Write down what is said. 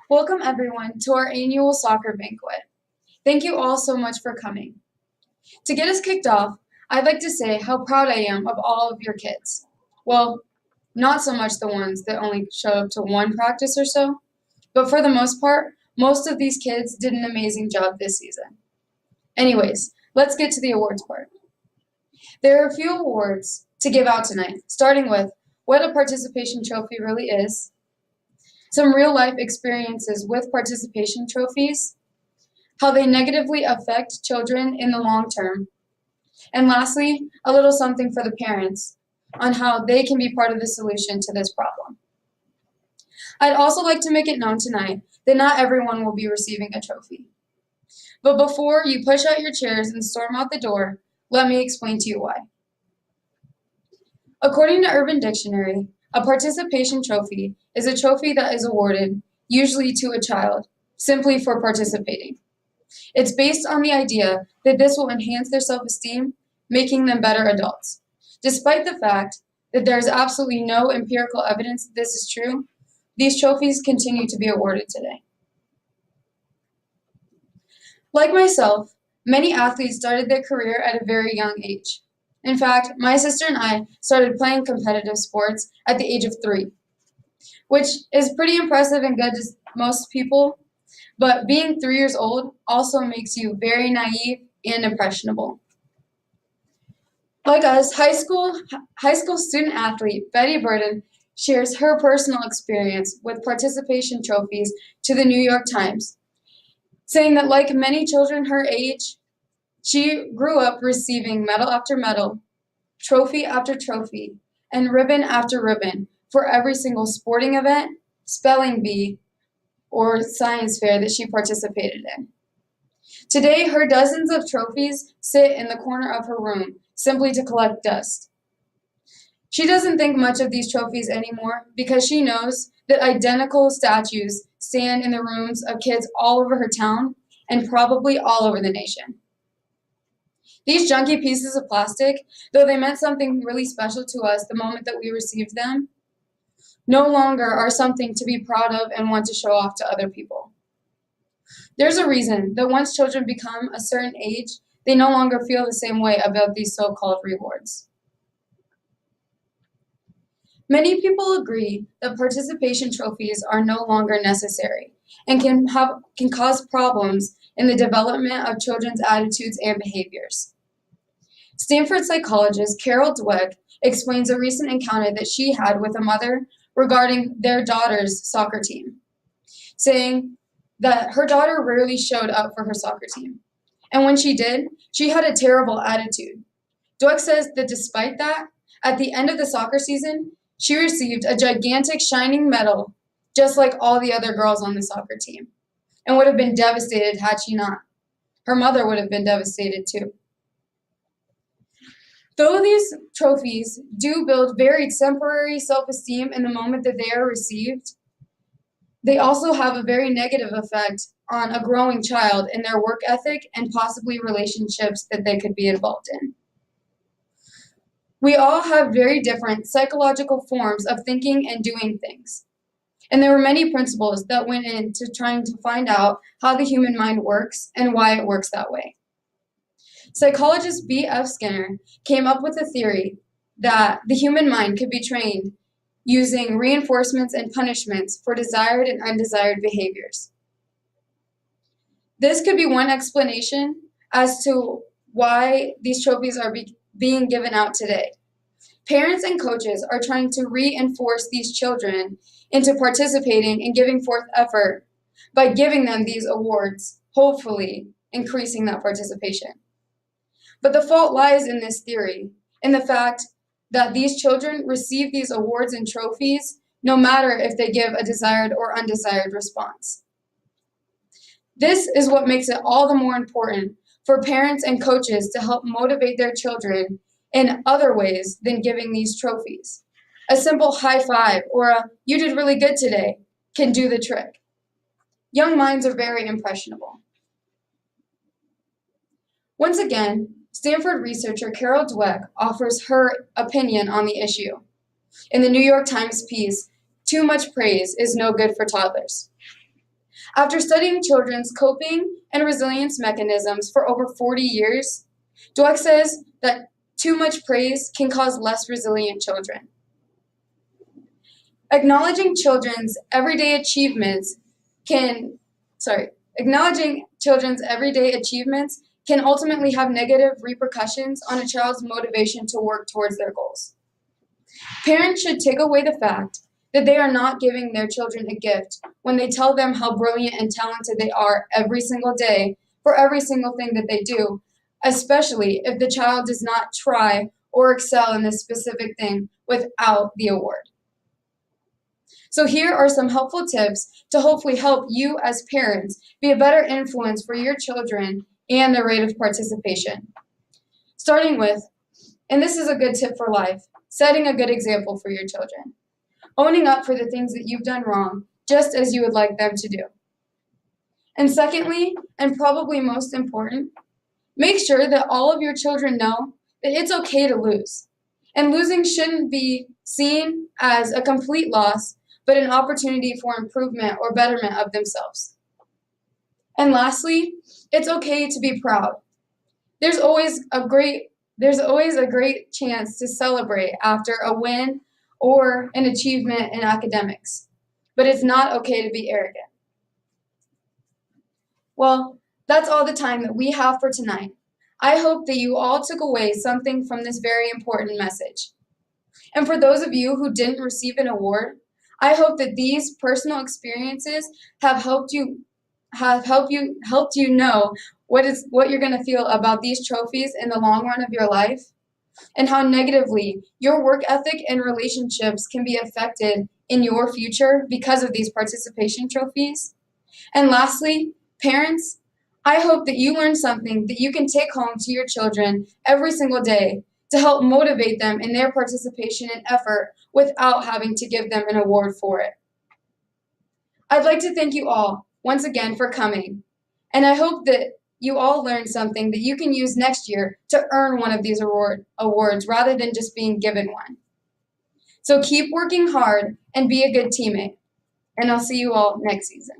Welcome everyone to our annual soccer banquet. Thank you all so much for coming. To get us kicked off, I'd like to say how proud I am of all of your kids. Well, not so much the ones that only show up to one practice or so, but for the most part, most of these kids did an amazing job this season. Anyways, let's get to the awards part. There are a few awards to give out tonight, starting with what a participation trophy really is, some real-life experiences with participation trophies, how they negatively affect children in the long term, and lastly, a little something for the parents on how they can be part of the solution to this problem. I'd also like to make it known tonight that not everyone will be receiving a trophy. But before you push out your chairs and storm out the door, let me explain to you why. According to Urban Dictionary, a participation trophy is a trophy that is awarded, usually to a child, simply for participating. It's based on the idea that this will enhance their self-esteem, making them better adults. Despite the fact that there is absolutely no empirical evidence that this is true, these trophies continue to be awarded today. Like myself, many athletes started their career at a very young age. In fact, my sister and I started playing competitive sports at the age of 3, which is pretty impressive and good to most people, but being 3 years old also makes you very naive and impressionable. Like us, high school student athlete Betty Burden shares her personal experience with participation trophies to the New York Times, saying that like many children her age, she grew up receiving medal after medal, trophy after trophy, and ribbon after ribbon for every single sporting event, spelling bee, or science fair that she participated in. Today, her dozens of trophies sit in the corner of her room simply to collect dust. She doesn't think much of these trophies anymore because she knows that identical statues stand in the rooms of kids all over her town and probably all over the nation. These junky pieces of plastic, though they meant something really special to us the moment that we received them, no longer are something to be proud of and want to show off to other people. There's a reason that once children become a certain age, they no longer feel the same way about these so-called rewards. Many people agree that participation trophies are no longer necessary and can cause problems in the development of children's attitudes and behaviors. Stanford psychologist Carol Dweck explains a recent encounter that she had with a mother regarding their daughter's soccer team, saying that her daughter rarely showed up for her soccer team. And when she did, she had a terrible attitude. Dweck says that despite that, at the end of the soccer season, she received a gigantic shining medal, just like all the other girls on the soccer team, and would have been devastated had she not. Her mother would have been devastated too. Though these trophies do build very temporary self-esteem in the moment that they are received, they also have a very negative effect on a growing child in their work ethic and possibly relationships that they could be involved in. We all have very different psychological forms of thinking and doing things. And there were many principles that went into trying to find out how the human mind works and why it works that way. Psychologist B.F. Skinner came up with a theory that the human mind could be trained using reinforcements and punishments for desired and undesired behaviors. This could be one explanation as to why these trophies are being given out today. Parents and coaches are trying to reinforce these children into participating and giving forth effort by giving them these awards, hopefully increasing that participation. But the fault lies in this theory, in the fact that these children receive these awards and trophies no matter if they give a desired or undesired response. This is what makes it all the more important for parents and coaches to help motivate their children in other ways than giving these trophies. A simple high five or a "you did really good today" can do the trick. Young minds are very impressionable. Once again, Stanford researcher Carol Dweck offers her opinion on the issue. In the New York Times piece, "Too much praise is no good for toddlers." After studying children's coping and resilience mechanisms for over 40 years, Dweck says that too much praise can cause less resilient children. Acknowledging children's everyday achievements can, acknowledging children's everyday achievements can ultimately have negative repercussions on a child's motivation to work towards their goals. Parents should take away the fact that they are not giving their children a gift when they tell them how brilliant and talented they are every single day for every single thing that they do, especially if the child does not try or excel in this specific thing without the award. So here are some helpful tips to hopefully help you as parents be a better influence for your children and their rate of participation. Starting with, and this is a good tip for life, setting a good example for your children. Owning up for the things that you've done wrong, just as you would like them to do. And secondly, and probably most important, make sure that all of your children know that it's okay to lose. And losing shouldn't be seen as a complete loss, but an opportunity for improvement or betterment of themselves. And lastly, it's okay to be proud. There's always a great chance to celebrate after a win or an achievement in academics, but it's not okay to be arrogant. Well, that's all the time that we have for tonight. I hope that you all took away something from this very important message. And for those of you who didn't receive an award, I hope that these personal experiences have helped you know what you're going to feel about these trophies in the long run of your life, and how negatively your work ethic and relationships can be affected in your future because of these participation trophies. And lastly, parents, I hope that you learn something that you can take home to your children every single day to help motivate them in their participation and effort without having to give them an award for it. I'd like to thank you all once again for coming, and I hope that you all learned something that you can use next year to earn one of these awards rather than just being given one. So keep working hard and be a good teammate, and I'll see you all next season.